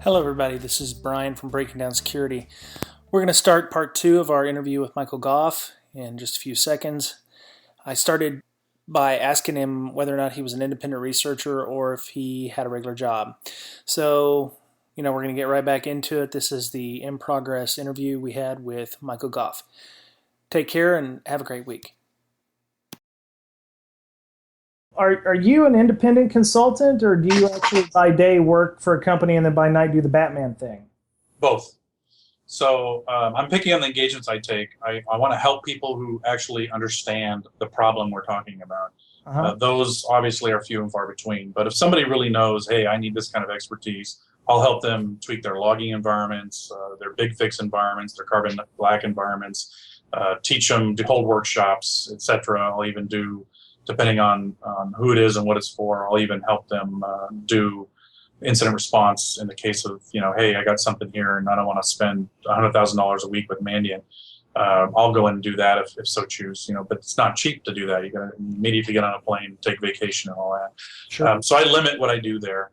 Hello everybody, this is Brian from Breaking Down Security. We're going to start part 2 of our interview with Michael Gough in just a few seconds. I started by asking him whether or not he was an independent researcher or if he had a regular job. So, we're going to get right back into it. This is the in progress interview we had with Michael Gough. Take care and have a great week. Are you an independent consultant, or do you actually by day work for a company and then by night do the Batman thing? Both. So I'm picky on the engagements I take. I want to help people who actually understand the problem we're talking about. Those obviously are few and far between. But if somebody really knows, hey, I need this kind of expertise, I'll help them tweak their logging environments, their big fix environments, their carbon black environments, teach them to hold workshops, etc. I'll even do, depending on who it is and what it's for, I'll even help them do incident response in the case of, hey, I got something here and I don't want to spend $100,000 a week with Mandiant. I'll go in and do that if so choose, but it's not cheap to do that. You got to immediately get on a plane, take vacation and all that. Sure. So I limit what I do there.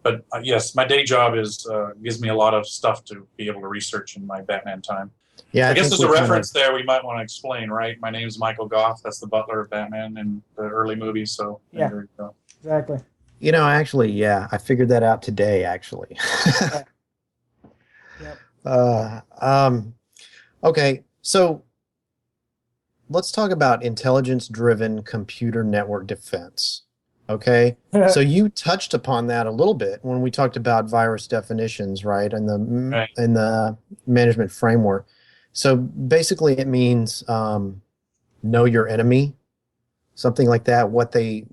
But yes, my day job gives me a lot of stuff to be able to research in my Batman time. Yeah, I guess there's a reference there we might want to explain, right? My name is Michael Gough. That's the butler of Batman in the early movies. So yeah, there you go. Exactly. Actually, I figured that out today, actually. Yep. Okay, so let's talk about intelligence-driven computer network defense. Okay, so you touched upon that a little bit when we talked about virus definitions, right? And in the management framework. So basically, it means know your enemy, something like that. What they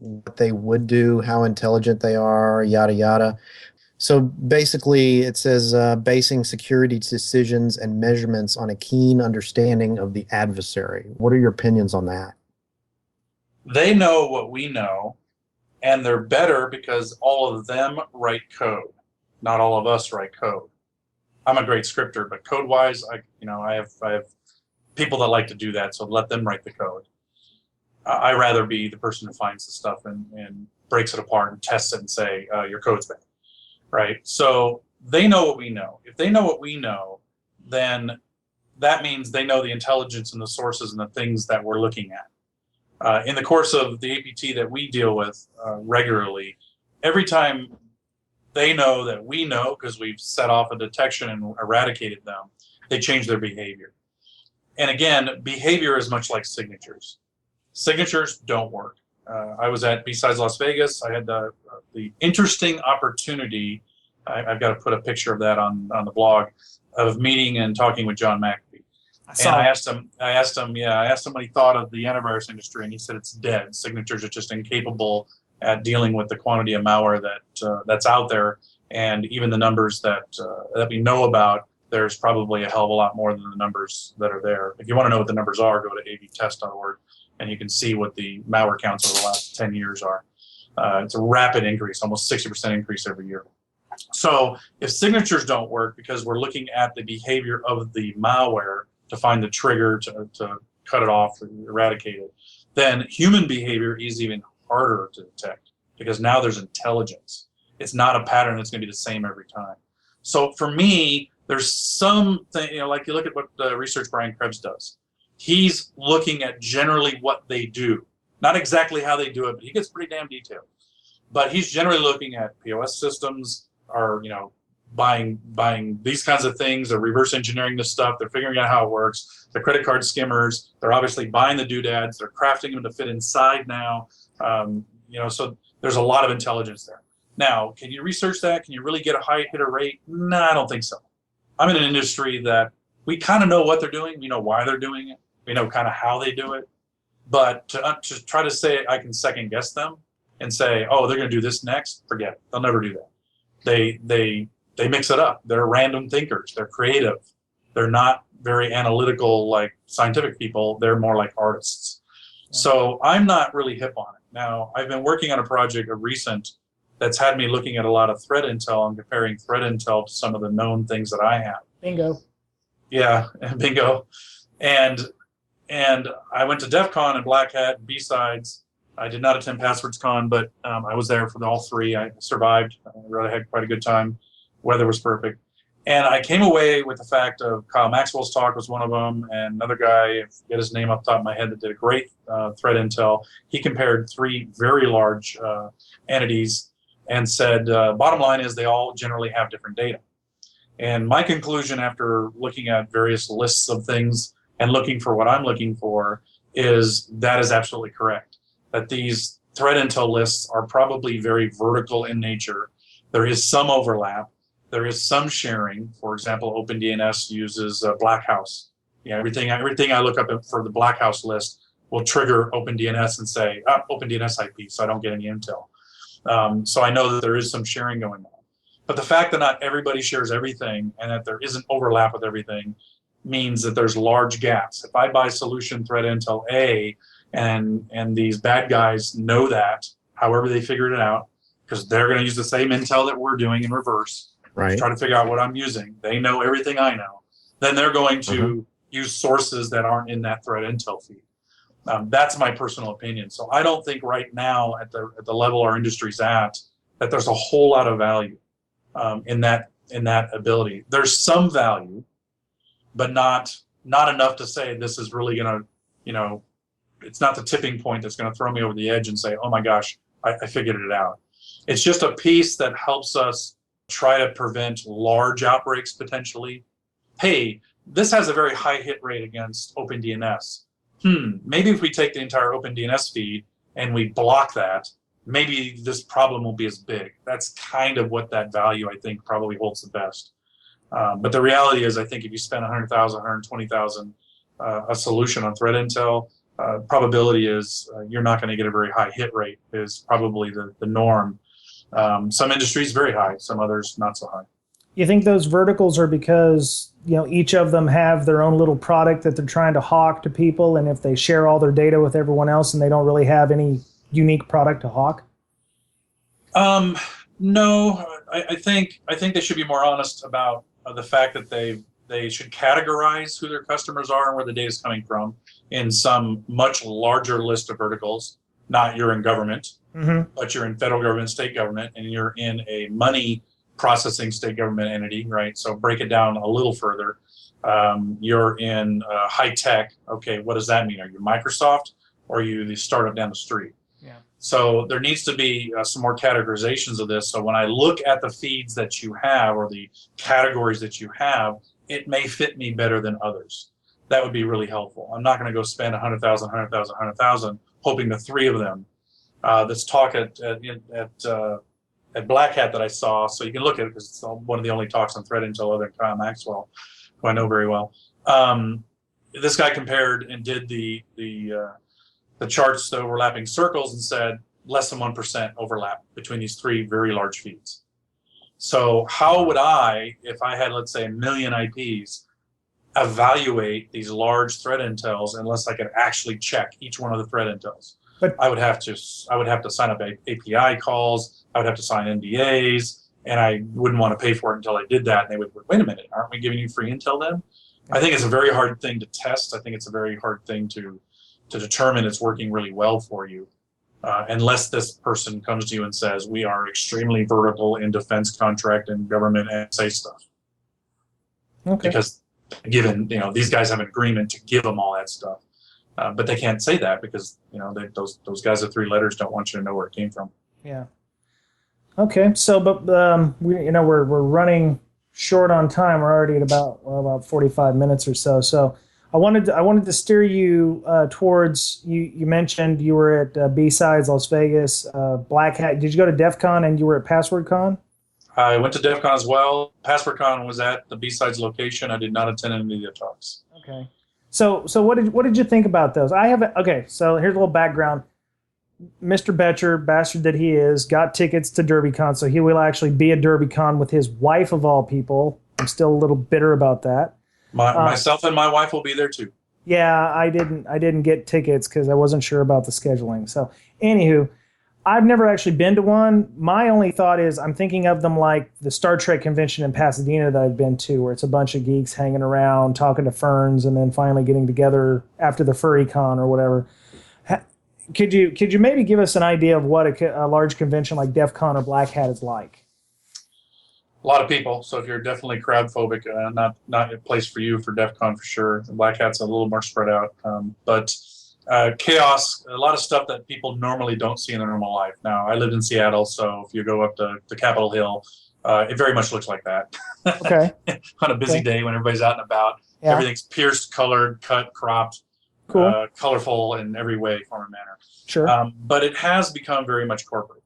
would do, how intelligent they are, yada yada. So basically, it says basing security decisions and measurements on a keen understanding of the adversary. What are your opinions on that? They know what we know, and they're better because all of them write code. Not all of us write code. I'm a great scripter, but code-wise, I have people that like to do that, so let them write the code. I rather be the person who finds the stuff and breaks it apart and tests it and say, your code's bad, right? So they know what we know. If they know what we know, then that means they know the intelligence and the sources and the things that we're looking at. In the course of the APT that we deal with regularly, every time they know that we know, because we've set off a detection and eradicated them, they change their behavior. And again, behavior is much like signatures. Signatures don't work. I was at B-Sides Las Vegas. I had the interesting opportunity, I've got to put a picture of that on the blog, of meeting and talking with John McAfee. I asked him what he thought of the antivirus industry, and he said it's dead. Signatures are just incapable at dealing with the quantity of malware that's out there, and even the numbers that we know about. There's probably a hell of a lot more than the numbers that are there. If you want to know what the numbers are, go to avtest.org, and you can see what the malware counts over the last 10 years are. It's a rapid increase, almost 60% increase every year. So if signatures don't work because we're looking at the behavior of the malware to find the trigger to cut it off or eradicate it, then human behavior is even harder to detect because now there's intelligence. It's not a pattern that's going to be the same every time. So for me, there's something, like you look at what the research Brian Krebs does. He's looking at generally what they do, not exactly how they do it, but he gets pretty damn detailed. But he's generally looking at POS systems, are buying these kinds of things. They're reverse engineering this stuff. They're figuring out how it works. The credit card skimmers. They're obviously buying the doodads. They're crafting them to fit inside now. So there's a lot of intelligence there. Now, can you research that? Can you really get a high hitter rate? No, I don't think so. I'm in an industry that we kind of know what they're doing. We know why they're doing it. We know kind of how they do it. But to try to say I can second guess them and say, oh, they're going to do this next, forget it. They'll never do that. They mix it up. They're random thinkers. They're creative. They're not very analytical like scientific people. They're more like artists. Yeah. So I'm not really hip on it. Now, I've been working on a project of recent that's had me looking at a lot of threat intel and comparing threat intel to some of the known things that I have. Bingo. Yeah, bingo. And I went to DEF CON and Black Hat and B-Sides I did not attend PasswordsCon, but I was there for all three. I survived. I really had quite a good time. Weather was perfect. And I came away with the fact of Kyle Maxwell's talk was one of them, and another guy, I forget his name off the top of my head, that did a great threat intel. He compared three very large entities and said, bottom line is they all generally have different data. And my conclusion after looking at various lists of things and looking for what I'm looking for is that is absolutely correct. That these threat intel lists are probably very vertical in nature. There is some overlap. There is some sharing. For example, OpenDNS uses Black House. Everything I look up for the Black House list will trigger OpenDNS and say, OpenDNS IP, so I don't get any intel. So I know that there is some sharing going on. But the fact that not everybody shares everything and that there isn't overlap with everything means that there's large gaps. If I buy solution threat intel A and these bad guys know that, however they figured it out, because they're going to use the same intel that we're doing in reverse, right, to try to figure out what I'm using. They know everything I know. Then they're going to use sources that aren't in that threat intel feed. That's my personal opinion. So I don't think right now at the level our industry's at that there's a whole lot of value in that ability. There's some value, but not enough to say this is really going to, it's not the tipping point that's going to throw me over the edge and say, oh my gosh, I figured it out. It's just a piece that helps us try to prevent large outbreaks potentially. Hey, this has a very high hit rate against OpenDNS. Maybe if we take the entire OpenDNS feed and we block that, maybe this problem won't be as big. That's kind of what that value, I think, probably holds the best. But the reality is, I think if you spend $100,000, $120,000 a solution on threat intel, probability is you're not going to get a very high hit rate is probably the norm. Some industries very high, some others not so high. You think those verticals are because each of them have their own little product that they're trying to hawk to people, and if they share all their data with everyone else and they don't really have any unique product to hawk? No, I think they should be more honest about the fact that they should categorize who their customers are and where the data is coming from in some much larger list of verticals. Not you're in government, but you're in federal government, state government, and you're in a money processing state government entity, right? So break it down a little further. You're in high tech. Okay, what does that mean? Are you Microsoft or are you the startup down the street? Yeah. So there needs to be some more categorizations of this. So when I look at the feeds that you have or the categories that you have, it may fit me better than others. That would be really helpful. I'm not going to go spend $100,000, hoping the three of them. This talk at Black Hat that I saw, so you can look at it because it's one of the only talks on threat intel other than Kyle Maxwell, who I know very well. This guy compared and did the charts, the overlapping circles, and said less than 1% overlap between these three very large feeds. So how would I, if I had, let's say, 1 million IPs, evaluate these large threat intels unless I could actually check each one of the threat intels? But I would have to sign up API calls. I would have to sign NDAs, and I wouldn't want to pay for it until I did that. And they would, wait a minute, aren't we giving you free intel then? I think it's a very hard thing to test. I think it's a very hard thing to determine it's working really well for you, unless this person comes to you and says, we are extremely vertical in defense contract and government and say stuff. Okay. Because given, these guys have an agreement to give them all that stuff. But they can't say that because, those guys with 3 letters don't want you to know where it came from. Yeah. Okay. So, but we're running short on time. We're already at about 45 minutes or so. So I wanted to steer you towards, you mentioned you were at B-Sides Las Vegas, Black Hat. Did you go to DEFCON and you were at PasswordCon? I went to DEFCON as well. PasswordCon was at the B-Sides location. I did not attend any of the talks. Okay. So what did you think about those? So here's a little background. Mr. Betcher, bastard that he is, got tickets to DerbyCon, so he will actually be at DerbyCon with his wife of all people. I'm still a little bitter about that. Myself and my wife will be there too. Yeah, I didn't get tickets because I wasn't sure about the scheduling. So, anywho, I've never actually been to one. My only thought is I'm thinking of them like the Star Trek convention in Pasadena that I've been to, where it's a bunch of geeks hanging around, talking to ferns, and then finally getting together after the furry con or whatever. Could you maybe give us an idea of what a large convention like DEF CON or Black Hat is like? A lot of people. So if you're definitely crowd phobic, not a place for you for DEF CON for sure. The Black Hat's a little more spread out, but chaos, a lot of stuff that people normally don't see in their normal life. Now, I lived in Seattle, so if you go up to Capitol Hill, it very much looks like that. Okay. On a busy day when everybody's out and about, everything's pierced, colored, cut, cropped, colorful in every way, form, and manner. Sure. But it has become very much corporate.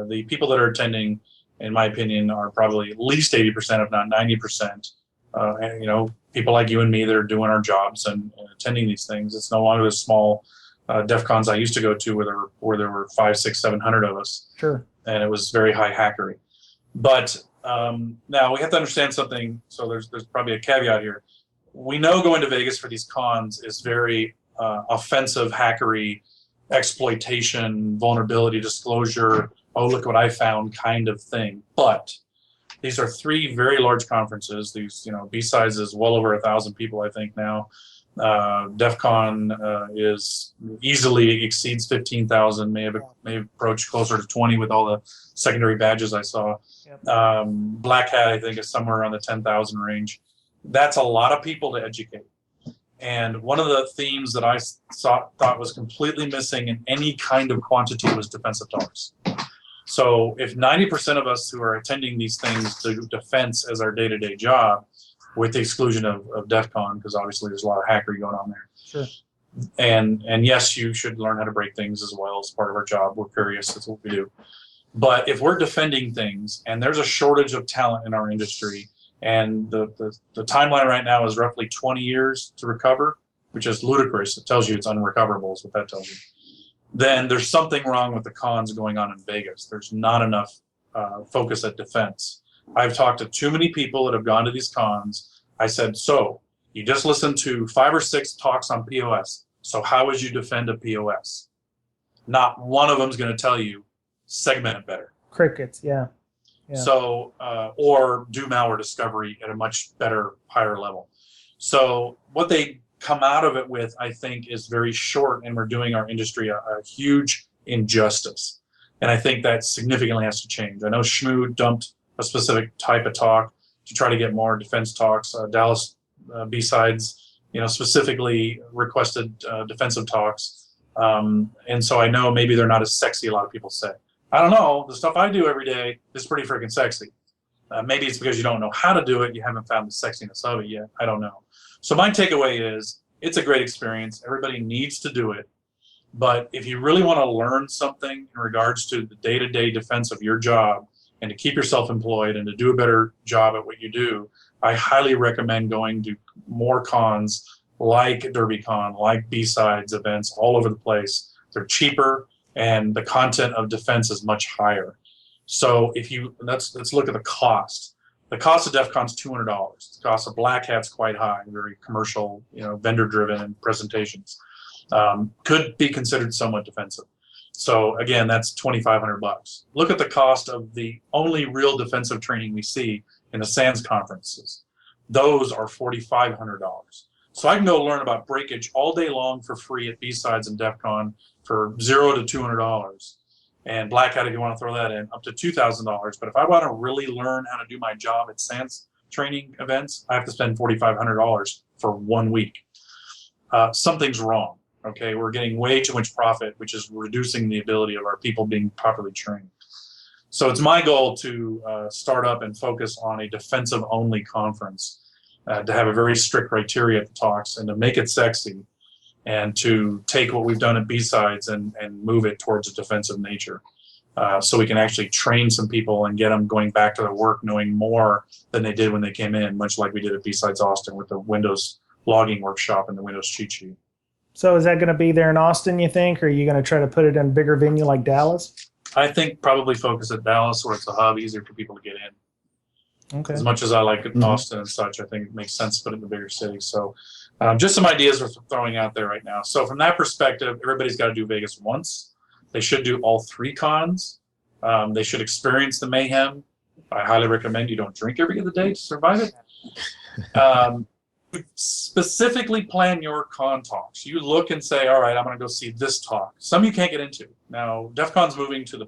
The people that are attending, in my opinion, are probably at least 80%, if not 90%. And, people like you and me that are doing our jobs and attending these things. It's no longer the small DEF CONs I used to go to where there were 500, 600, 700 of us. Sure. And it was very high hackery. But now we have to understand something. So there's probably a caveat here. We know going to Vegas for these cons is very offensive, hackery, exploitation, vulnerability disclosure. Oh, look what I found kind of thing. But these are three very large conferences. These, B-Sides is well over 1,000 people, I think now. DEF CON is easily exceeds 15,000, may approach closer to 20 with all the secondary badges I saw. Yep. Black Hat, I think, is somewhere around the 10,000 range. That's a lot of people to educate. And one of the themes that I thought was completely missing in any kind of quantity was defensive talks. So if 90% of us who are attending these things do defense as our day-to-day job, with the exclusion of DEF CON, because obviously there's a lot of hackery going on there. Sure. And yes, you should learn how to break things as well as part of our job. We're curious. That's what we do. But if we're defending things and there's a shortage of talent in our industry, and the timeline right now is roughly 20 years to recover, which is ludicrous. It tells you it's unrecoverable is what that tells you. Then there's something wrong with the cons going on in Vegas. There's not enough focus at defense. I've talked to too many people that have gone to these cons. I said, so you just listened to 5 or 6 talks on POS. So how would you defend a POS? Not one of them is going to tell you segment it better. Crickets, yeah. So, or do malware discovery at a much better, higher level. So what they come out of it with, I think, is very short, and we're doing our industry a huge injustice. And I think that significantly has to change. I know Shmoo dumped a specific type of talk to try to get more defense talks. Dallas B-Sides, specifically requested defensive talks. And so I know maybe they're not as sexy, a lot of people say. I don't know. The stuff I do every day is pretty freaking sexy. Maybe it's because you don't know how to do it. You haven't found the sexiness of it yet. I don't know. So my takeaway is it's a great experience. Everybody needs to do it. But if you really want to learn something in regards to the day-to-day defense of your job and to keep yourself employed and to do a better job at what you do, I highly recommend going to more cons like DerbyCon, like B-Sides events all over the place. They're cheaper and the content of defense is much higher. So let's look at the cost. The cost of DEF CON is $200. The cost of Black Hat's quite high, very commercial, vendor-driven and presentations. Could be considered somewhat defensive. So again, that's $2,500. Look at the cost of the only real defensive training we see in the SANS conferences. Those are $4,500. So I can go learn about breakage all day long for free at B-Sides and DEF CON for $0 to $200. And Black Hat, if you want to throw that in, up to $2,000. But if I want to really learn how to do my job at SANS training events, I have to spend $4,500 for 1 week. Something's wrong. Okay, we're getting way too much profit, which is reducing the ability of our people being properly trained. So it's my goal to start up and focus on a defensive-only conference, to have a very strict criteria at the talks and to make it sexy, and to take what we've done at B-Sides and move it towards a defensive nature. So we can actually train some people and get them going back to their work knowing more than they did when they came in, much like we did at B-Sides Austin with the Windows logging workshop and the Windows cheat sheet. So is that going to be there in Austin, you think, or are you going to try to put it in a bigger venue like Dallas? I think probably focus at Dallas, where it's a hub, easier for people to get in. Okay. As much as I like Austin and such, I think it makes sense to put it in the bigger city. So just some ideas we're throwing out there right now. So from that perspective, everybody's got to do Vegas once. They should do all 3 cons. They should experience the mayhem. I highly recommend you don't drink every other day to survive it. specifically plan your con talks. You look and say, all right, I'm going to go see this talk. Some you can't get into. Now, DEF CON's moving to the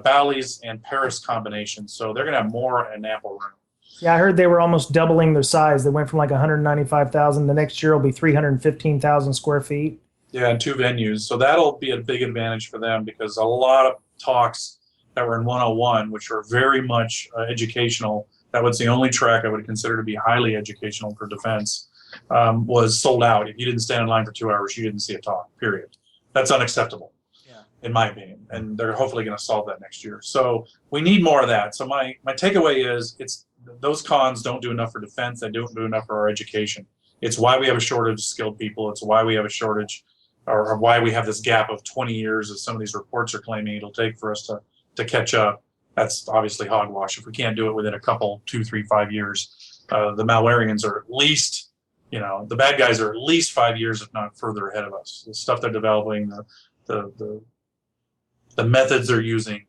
Bally's and Paris combination, so they're going to have more in ample room. Yeah, I heard they were almost doubling their size. They went from like 195,000. The next year will be 315,000 square feet. Yeah, and 2 venues. So that'll be a big advantage for them, because a lot of talks that were in 101, which are very much educational, that was the only track I would consider to be highly educational for defense, was sold out. If you didn't stand in line for 2 hours, you didn't see a talk, period. That's unacceptable, in my opinion. And they're hopefully going to solve that next year. So we need more of that. So my takeaway is those cons don't do enough for defense. They don't do enough for our education. It's why we have a shortage of skilled people. It's why we have a shortage, or why we have this gap of 20 years, as some of these reports are claiming it'll take for us to catch up. That's obviously hogwash. If we can't do it within a couple, 2, 3, 5 years, the malwarians are at least, the bad guys are at least 5 years, if not further, ahead of us. The stuff they're developing, the methods they're using,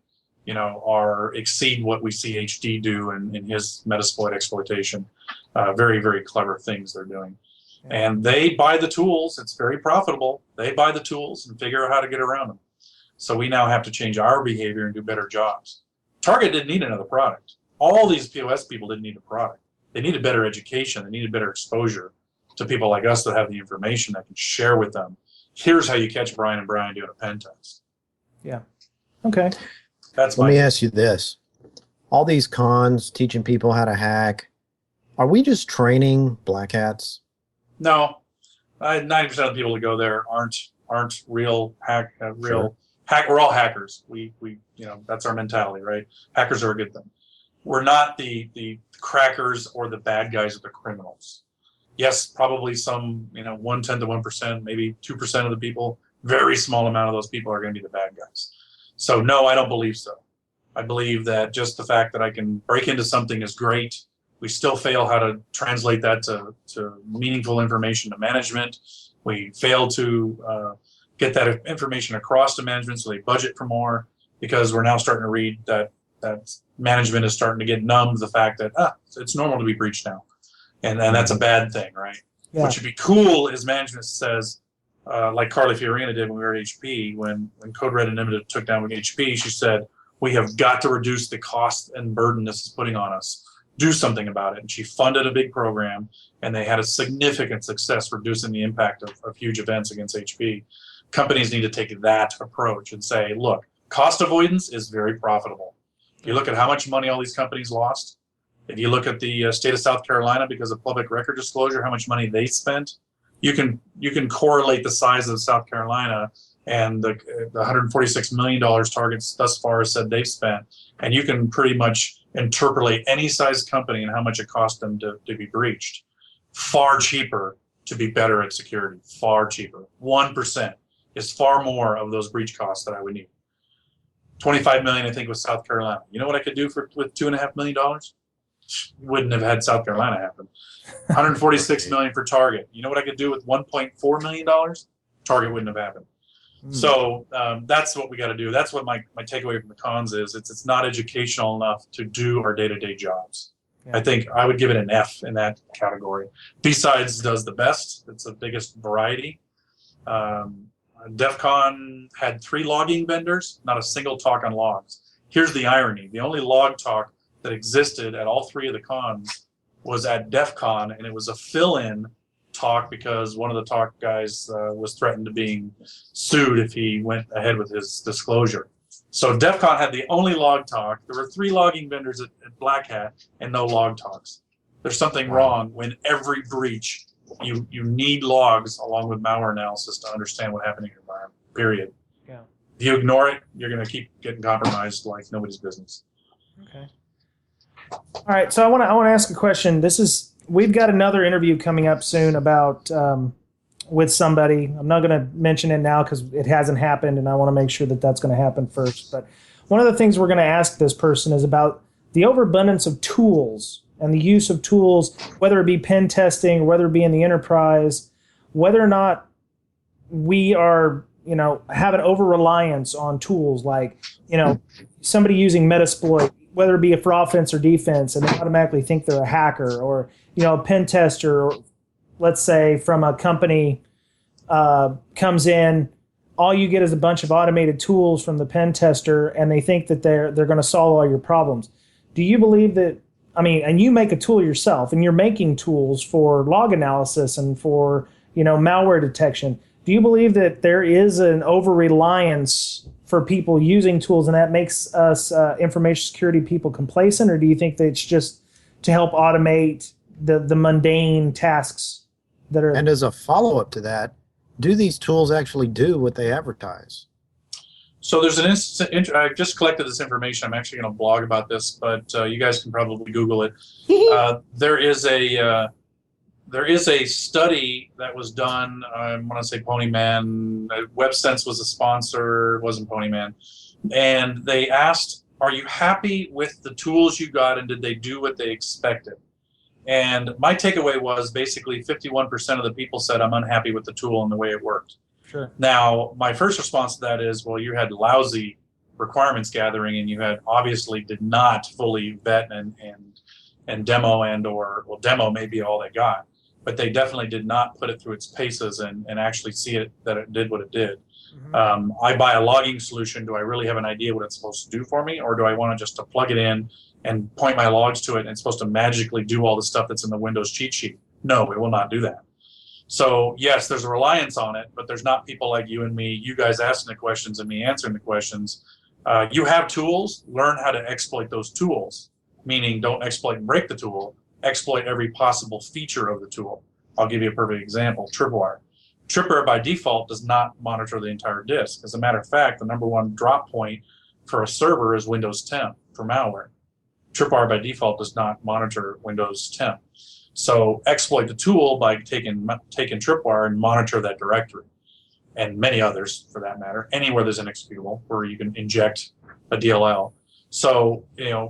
exceed what we see HD do in his Metasploit exploitation. Very, very clever things they're doing. And they buy the tools. It's very profitable. They buy the tools and figure out how to get around them. So we now have to change our behavior and do better jobs. Target didn't need another product. All these POS people didn't need a product. They needed better education. They needed better exposure to people like us that have the information that can share with them. Here's how you catch Brian and Brian doing a pen test. Yeah. Okay. Let me ask you this. All these cons teaching people how to hack, are we just training black hats? No. 90% of the people that go there aren't real hack. We're all hackers. We that's our mentality, right? Hackers are a good thing. We're not the crackers or the bad guys or the criminals. Yes, probably some 1/10 of 1%, maybe 2% of the people. Very small amount of those people are going to be the bad guys. So no, I don't believe so. I believe that just the fact that I can break into something is great. We still fail how to translate that to meaningful information to management. We fail to get that information across to management so they budget for more, because we're now starting to read that management is starting to get numb to the fact that it's normal to be breached now. And that's a bad thing, right? Yeah. What should be cool is management says, like Carly Fiorina did when we were at HP, when Code Red and Limited took down HP, she said, we have got to reduce the cost and burden this is putting on us. Do something about it. And she funded a big program, and they had a significant success reducing the impact of huge events against HP. Companies need to take that approach and say, look, cost avoidance is very profitable. You look at how much money all these companies lost. If you look at the state of South Carolina, because of public record disclosure, how much money they spent, you can correlate the size of South Carolina and the $146 million targets thus far said they've spent, and you can pretty much interpolate any size company and how much it cost them to be breached. Far cheaper to be better at security. Far cheaper. 1% is far more of those breach costs that I would need. $25 million, I think, was South Carolina. You know what I could do with $2.5 million? Wouldn't have had South Carolina happen. $146 million for Target. You know what I could do with $1.4 million? Target wouldn't have happened. So that's what we got to do. That's what my takeaway from the cons is. It's not educational enough to do our day-to-day jobs. Yeah. I think I would give it an F in that category. B-Sides does the best. It's the biggest variety. DEFCON had 3 logging vendors, not a single talk on logs. Here's the irony. The only log talk that existed at all 3 of the cons was at DEFCON, and it was a fill-in talk because one of the talk guys was threatened to being sued if he went ahead with his disclosure. So DEFCON had the only log talk. There were 3 logging vendors at Black Hat and no log talks. There's something wrong when every breach, you need logs along with malware analysis to understand what happened in your environment, period. Yeah. If you ignore it, you're going to keep getting compromised like nobody's business. Okay. All right, so I want to ask a question. We've got another interview coming up soon about with somebody. I'm not going to mention it now because it hasn't happened, and I want to make sure that that's going to happen first. But one of the things we're going to ask this person is about the overabundance of tools and the use of tools, whether it be pen testing or whether it be in the enterprise, whether or not we are, have an over-reliance on tools like, somebody using Metasploit. whether it be for offense or defense, and they automatically think they're a hacker, or a pen tester, or let's say from a company comes in, all you get is a bunch of automated tools from the pen tester, and they think that they're going to solve all your problems. Do you believe that? I mean, and you make a tool yourself, and you're making tools for log analysis and for malware detection. Do you believe that there is an over-reliance for people using tools, and that makes us information security people complacent, or do you think that it's just to help automate the mundane tasks that are? And as a follow-up to that, do these tools actually do what they advertise? So there's I just collected this information. I'm actually going to blog about this, but you guys can probably Google it. There is a study that was done. I want to say Ponyman. WebSense was a sponsor. It wasn't Ponyman. And they asked, are you happy with the tools you got, and did they do what they expected? And my takeaway was basically 51% of the people said, I'm unhappy with the tool and the way it worked. Sure. Now, my first response to that is, well, you had lousy requirements gathering, and you had obviously did not fully vet and demo or demo may be all they got, but they definitely did not put it through its paces and actually see it that it did what it did. Mm-hmm. I buy a logging solution. Do I really have an idea what it's supposed to do for me, or do I want to just to plug it in and point my logs to it, and it's supposed to magically do all the stuff that's in the Windows cheat sheet? No, it will not do that. So yes, there's a reliance on it, but there's not people like you and me, you guys asking the questions and me answering the questions. You have tools, learn how to exploit those tools, meaning don't exploit and break the tool, exploit every possible feature of the tool. I'll give you a perfect example, Tripwire. Tripwire by default does not monitor the entire disk. As a matter of fact, the number one drop point for a server is Windows 10 for malware. Tripwire by default does not monitor Windows 10. So exploit the tool by taking Tripwire and monitor that directory, and many others for that matter, anywhere there's an executable where you can inject a DLL. So,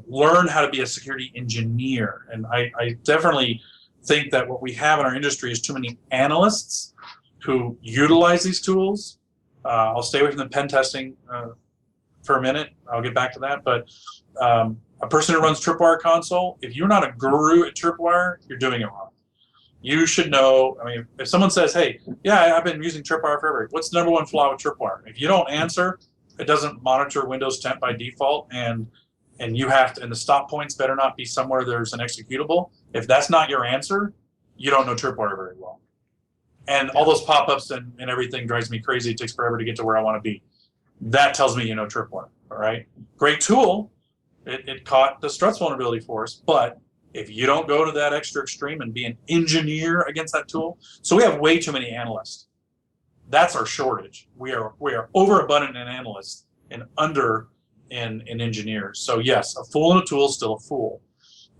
learn how to be a security engineer. And I definitely think that what we have in our industry is too many analysts who utilize these tools. I'll stay away from the pen testing for a minute. I'll get back to that. But a person who runs Tripwire console, if you're not a guru at Tripwire, you're doing it wrong. You should know. I mean, if someone says, hey, yeah, I've been using Tripwire forever, what's the number one flaw with Tripwire? If you don't answer, it doesn't monitor Windows 10 by default, and you have to, and the stop points better not be somewhere there's an executable. If that's not your answer, you don't know Tripwire very well. And all those pop-ups and everything drives me crazy. It takes forever to get to where I want to be. That tells me you know Tripwire, all right? Great tool. It caught the struts vulnerability for us, but if you don't go to that extra extreme and be an engineer against that tool, so we have way too many analysts. That's our shortage. We are overabundant in analysts and under in engineers. So yes, a fool in a tool is still a fool.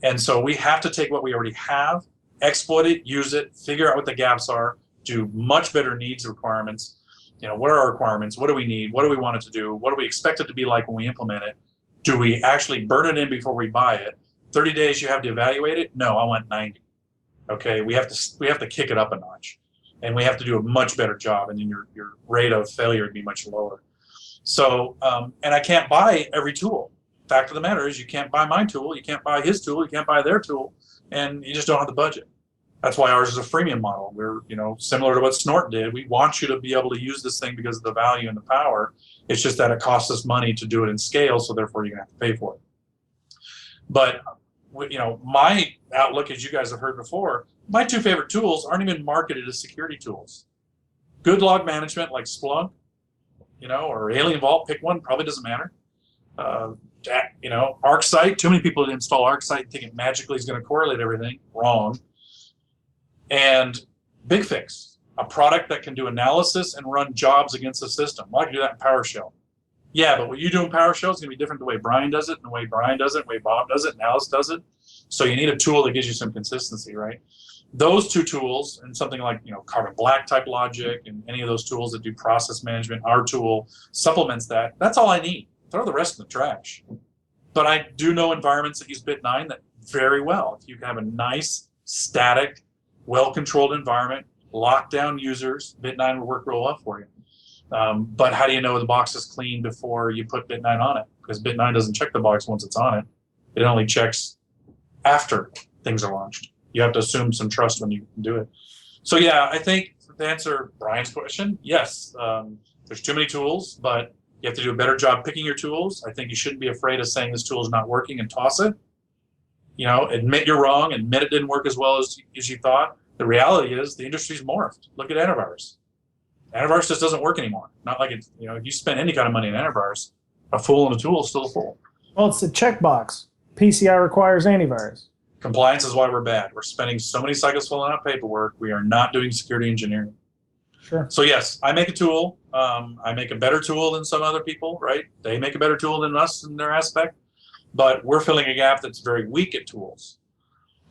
And so we have to take what we already have, exploit it, use it, figure out what the gaps are, do much better needs requirements. What are our requirements? What do we need? What do we want it to do? What do we expect it to be like when we implement it? Do we actually burn it in before we buy it? 30 days you have to evaluate it? No, I want 90. Okay, we have to kick it up a notch, and we have to do a much better job, and then your rate of failure would be much lower. So, and I can't buy every tool. Fact of the matter is, you can't buy my tool, you can't buy his tool, you can't buy their tool, and you just don't have the budget. That's why ours is a freemium model. We're, similar to what Snort did. We want you to be able to use this thing because of the value and the power. It's just that it costs us money to do it in scale, so therefore you're going to have to pay for it. But, my outlook, as you guys have heard before, my two favorite tools aren't even marketed as security tools. Good log management like Splunk, or Alien Vault, pick one, probably doesn't matter. ArcSight, too many people install ArcSight and think it magically is going to correlate everything. Wrong. And BigFix, a product that can do analysis and run jobs against the system. Well, I can do that in PowerShell. Yeah, but what you do in PowerShell is going to be different the way Brian does it, and the way Brian does it, the way Bob does it, and Alice does it. So you need a tool that gives you some consistency, right? Those two tools, and something like Carbon Black type logic, and any of those tools that do process management, our tool supplements that. That's all I need. Throw the rest in the trash. But I do know environments that use Bit9 that very well. If you can have a nice, static, well-controlled environment, lock down users, Bit9 will work real well for you. But how do you know the box is clean before you put Bit9 on it? Because Bit9 doesn't check the box once it's on it. It only checks after things are launched. You have to assume some trust when you do it. So yeah, I think to answer Brian's question, yes, there's too many tools, but you have to do a better job picking your tools. I think you shouldn't be afraid of saying this tool is not working and toss it. You know, admit you're wrong, admit it didn't work as well as you thought. The reality is the industry's morphed. Look at antivirus. Antivirus just doesn't work anymore. Not like it's, you know, if you spend any kind of money on antivirus, a fool in a tool is still a fool. Well, it's a checkbox. PCI requires antivirus. Compliance is why we're bad. We're spending so many cycles filling out paperwork. We are not doing security engineering. Sure. So yes, I make a tool. I make a better tool than some other people, right? They make a better tool than us in their aspect, but we're filling a gap that's very weak at tools.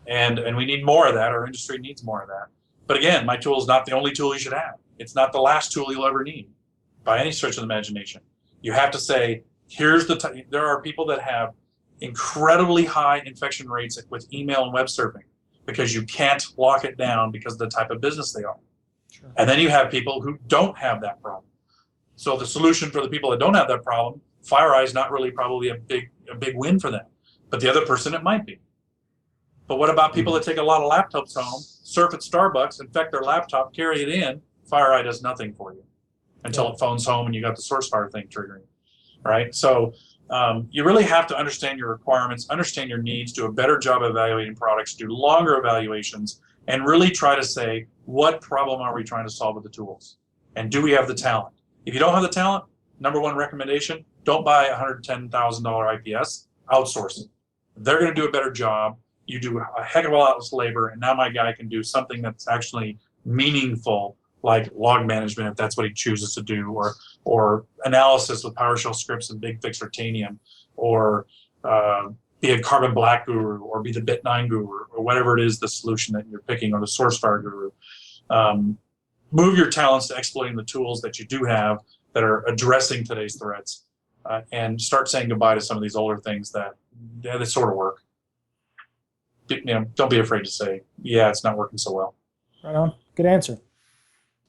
And we need more of that. Our industry needs more of that. But again, my tool is not the only tool you should have. It's not the last tool you'll ever need by any stretch of the imagination. You have to say, here's the there are people that have incredibly high infection rates with email and web surfing because you can't lock it down because of the type of business they are. Sure. And then you have people who don't have that problem. So the solution for the people that don't have that problem, FireEye is not really probably a big win for them. But the other person, it might be. But what about people that take a lot of laptops home, surf at Starbucks, infect their laptop, carry it in? FireEye does nothing for you until it phones home and you got the source fire thing triggering, right? So you really have to understand your requirements, understand your needs, do a better job evaluating products, do longer evaluations, and really try to say, what problem are we trying to solve with the tools? And do we have the talent? If you don't have the talent, number one recommendation, don't buy a $110,000 IPS, outsource it. They're going to do a better job. You do a heck of a lot less labor, and now my guy can do something that's actually meaningful, like log management, if that's what he chooses to do, or analysis with PowerShell scripts and BigFix or Tanium, or be a Carbon Black guru, or be the Bit9 guru, or whatever it is, the solution that you're picking, or the SourceFire guru. Move your talents to exploiting the tools that you do have that are addressing today's threats, and start saying goodbye to some of these older things that they sort of work. You know, don't be afraid to say, yeah, it's not working so well. Right on. Good answer.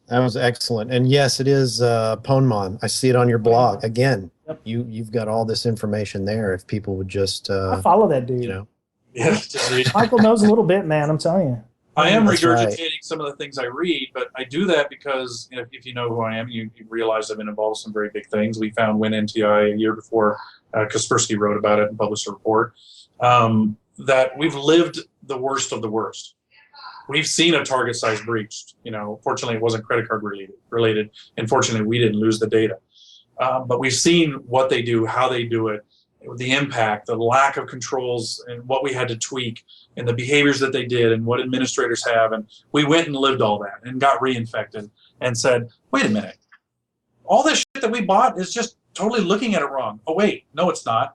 That was excellent. And yes, it is Ponmon. I see it on your blog. Again, you've got all this information there if people would just I follow that dude. you know. Yeah, just read. Michael knows a little bit, man, I'm telling you. I am That's regurgitating right. some of the things I read, but I do that because if you know who I am, you realize I've been involved in some very big things. We found WinNTI a year before Kaspersky wrote about it and published a report, that we've lived the worst of the worst. We've seen a target size breached. You know, fortunately, it wasn't credit card related. And fortunately, we didn't lose the data. But we've seen what they do, how they do it, the impact, the lack of controls, and what we had to tweak, and the behaviors that they did, and what administrators have. And we went and lived all that and got reinfected and said, wait a minute, all this shit that we bought is just totally looking at it wrong. Oh, wait, no, it's not.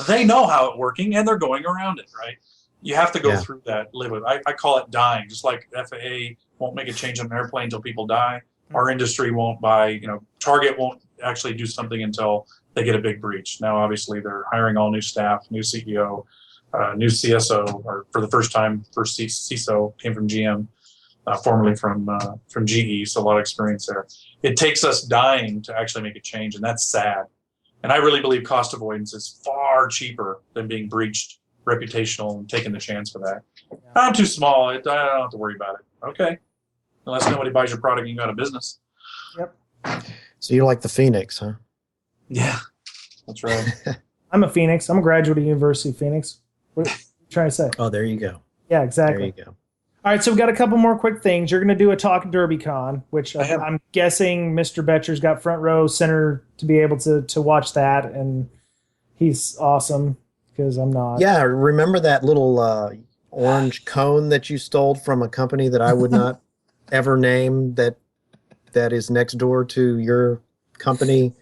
They know how it's working, and they're going around it, right? You have to go through that, live with it. I call it dying, just like FAA won't make a change on an airplane until people die. Our industry won't buy, you know, Target won't actually do something until they get a big breach. Now, obviously, they're hiring all new staff, new CEO, new CSO, or for the first time, first CISO came from GM, formerly from GE, so a lot of experience there. It takes us dying to actually make a change, and that's sad. And I really believe cost avoidance is far cheaper than being breached, reputational, and taking the chance for that. Yeah. I'm too small. I don't have to worry about it. Okay. Unless nobody buys your product and you go out of business. Yep. So you're like the Phoenix, huh? Yeah, that's right. I'm a Phoenix. I'm a graduate of University of Phoenix. What are you trying to say? Oh, there you go. Yeah, exactly. There you go. All right, so we've got a couple more quick things. You're going to do a talk at DerbyCon, which I'm guessing Mr. Betcher's got front row center to be able to watch that, and he's awesome because I'm not. Yeah, remember that little orange cone that you stole from a company that I would not ever name that is next door to your company?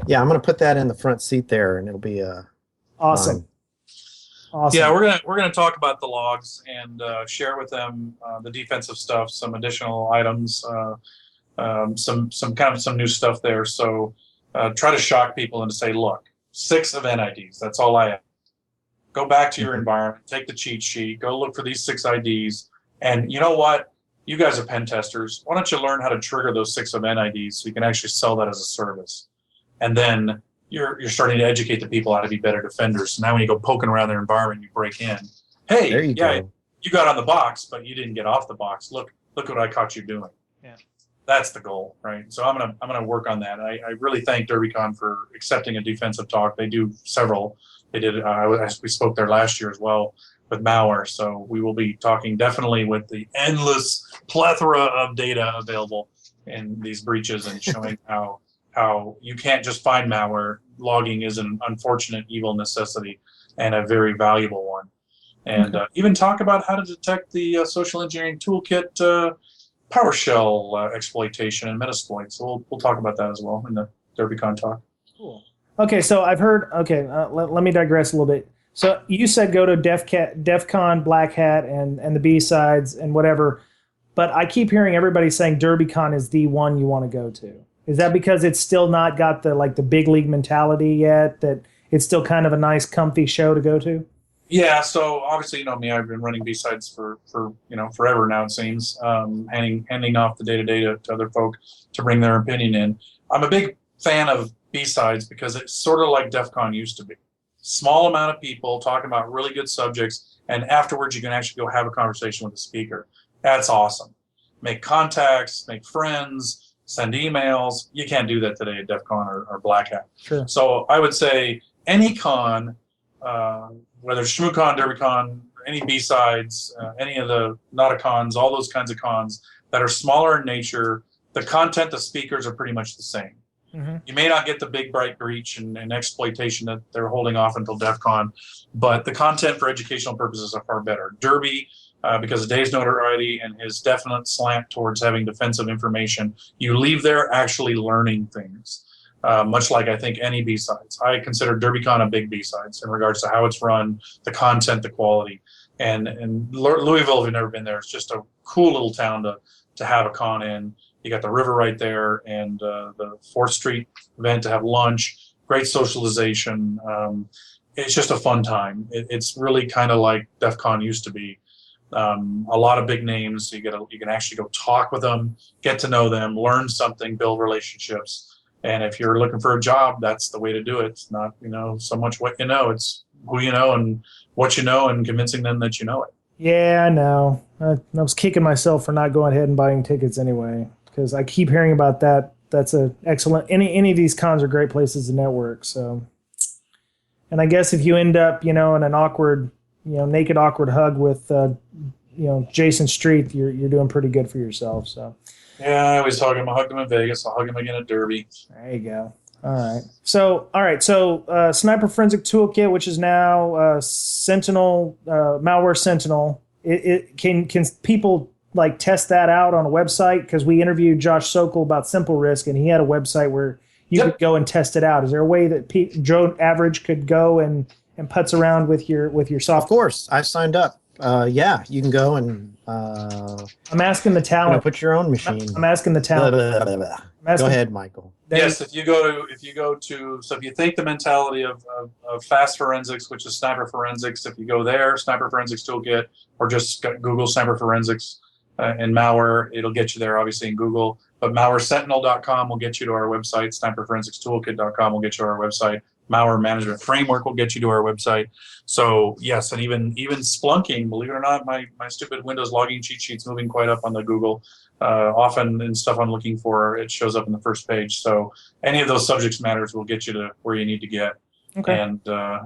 Yeah, I'm going to put that in the front seat there, and it'll be awesome. Mine. Awesome. Yeah, we're gonna talk about the logs and share with them the defensive stuff, some additional items, some new stuff there. So try to shock people and to say, look, 6 event IDs. That's all I have. Go back to your environment, take the cheat sheet, go look for these 6 IDs, and you know what? You guys are pen testers. Why don't you learn how to trigger those 6 event IDs so you can actually sell that as a service, and then you're starting to educate the people how to be better defenders. So now when you go poking around their environment, you break in. Hey, there you go. You got on the box, but you didn't get off the box. Look what I caught you doing. Yeah. That's the goal, right? So I'm gonna work on that. I really thank DerbyCon for accepting a defensive talk. They do several. They did. We spoke there last year as well with Malware. So we will be talking definitely with the endless plethora of data available in these breaches and showing how you can't just find malware. Logging is an unfortunate evil necessity and a very valuable one. And even talk about how to detect the social engineering toolkit PowerShell exploitation and Metasploit. So we'll talk about that as well in the DerbyCon talk. Cool. Okay, so I've heard. Okay, let me digress a little bit. So you said go to DEFCON, Black Hat, and the B-sides and whatever. But I keep hearing everybody saying DerbyCon is the one you want to go to. Is that because it's still not got the big league mentality yet? That it's still kind of a nice, comfy show to go to? Yeah, so obviously, you know me, I've been running B-sides for forever now, it seems, handing off the day-to-day to other folk to bring their opinion in. I'm a big fan of B-sides because it's sort of like DEF CON used to be. Small amount of people talking about really good subjects, and afterwards you can actually go have a conversation with the speaker. That's awesome. Make contacts, make friends, send emails. You can't do that today at DEF CON or Black Hat. Sure. So I would say any con, whether it's ShmooCon, DerbyCon, any B-sides, any of the Nauticons, all those kinds of cons that are smaller in nature, the content, the speakers are pretty much the same. Mm-hmm. You may not get the big bright breach and exploitation that they're holding off until DEF CON, but the content for educational purposes are far better. Derby, because of Dave's notoriety and his definite slant towards having defensive information, you leave there actually learning things. Much like I think any B-sides. I consider DerbyCon a big B-sides in regards to how it's run, the content, the quality. And Louisville, if you've never been there, it's just a cool little town to have a con in. You got the river right there and the 4th Street event to have lunch, great socialization. It's just a fun time. It's really kind of like DEF CON used to be. A lot of big names. You can actually go talk with them, get to know them, learn something, build relationships. And if you're looking for a job, that's the way to do it. It's not, so much what you know. It's who you know and what you know and convincing them that you know it. Yeah, I know. I was kicking myself for not going ahead and buying tickets anyway because I keep hearing about that. That's a excellent. Any of these cons are great places to network. So, and I guess if you end up, in an awkward, naked awkward hug with, Jason Street, you're doing pretty good for yourself. So. Yeah, I always hug him. I hugged him in Vegas. I'll hug him again at Derby. There you go. All right. So Sniper Forensic Toolkit, which is now Sentinel, Malware Sentinel. Can people test that out on a website? Because we interviewed Josh Sokol about Simple Risk, and he had a website where you could go and test it out. Is there a way that Joe Average could go and putz around with your software? Of course, I've signed up. Yeah, you can go and. I'm asking the talent. Put your own machine. I'm asking the talent. Blah, blah, blah, blah. Go ahead, Michael. Yes, if you think the mentality of fast forensics, which is sniper forensics, if you go there, Sniper Forensics Toolkit, or just Google Sniper Forensics and malware, it'll get you there, obviously, in Google. But malwaresentinel.com will get you to our website. Sniperforensicstoolkit.com will get you to our website. Malware Management Framework will get you to our website. So yes, and even Splunking, believe it or not, my stupid Windows logging cheat sheet's moving quite up on the Google. Often in stuff I'm looking for, it shows up in the first page. So any of those subject matters will get you to where you need to get. Okay. And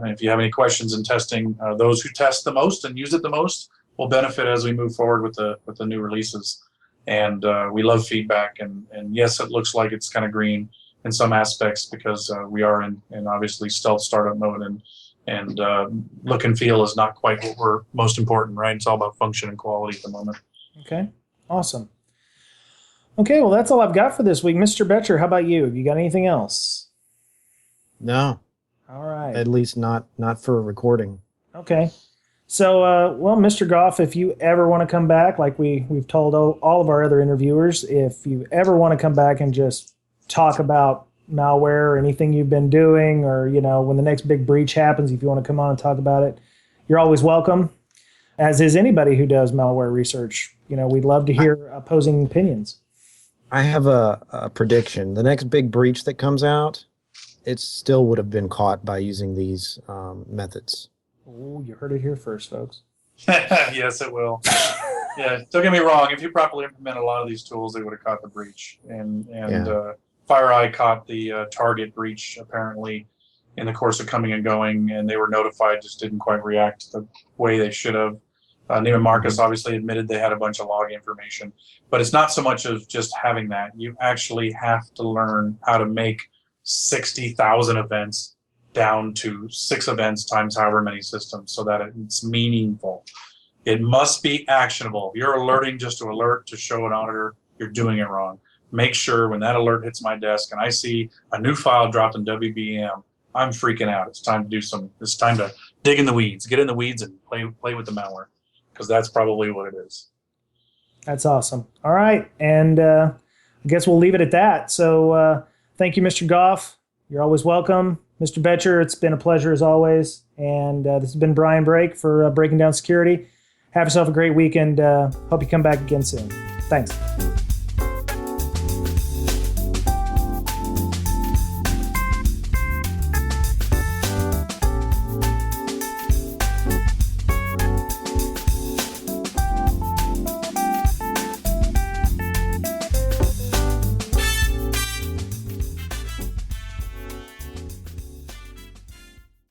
if you have any questions in testing, those who test the most and use it the most will benefit as we move forward with the new releases. And we love feedback. And yes, it looks like it's kind of green in some aspects because we are in obviously stealth startup mode, and look and feel is not quite what we're most important, right? It's all about function and quality at the moment. Okay, awesome. Okay, well, that's all I've got for this week. Mr. Betcher, how about you? Have you got anything else? No. All right. At least not for a recording. Okay. So, Mr. Gough, if you ever want to come back, like we've told all of our other interviewers, if you ever want to come back and just talk about malware or anything you've been doing, or when the next big breach happens, if you want to come on and talk about it, you're always welcome, as is anybody who does malware research. We'd love to hear opposing opinions. I have a prediction. The next big breach that comes out, it still would have been caught by using these methods. Oh, you heard it here first, folks. Yes, it will. Yeah, don't get me wrong. If you properly implement a lot of these tools, they would have caught the breach. And FireEye caught the target breach apparently in the course of coming and going, and they were notified, just didn't quite react the way they should have. Neiman Marcus obviously admitted they had a bunch of log information, but it's not so much of just having that. You actually have to learn how to make 60,000 events down to 6 events times however many systems so that it's meaningful. It must be actionable. If you're alerting just to alert to show an auditor, you're doing it wrong. Make sure when that alert hits my desk and I see a new file dropped in WBM, I'm freaking out. It's time to dig in the weeds, get in the weeds and play with the malware, because that's probably what it is. That's awesome. All right. And I guess we'll leave it at that. So thank you, Mr. Gough. You're always welcome. Mr. Betcher, it's been a pleasure as always. And this has been Brian Brake for Breaking Down Security. Have yourself a great week, and hope you come back again soon. Thanks.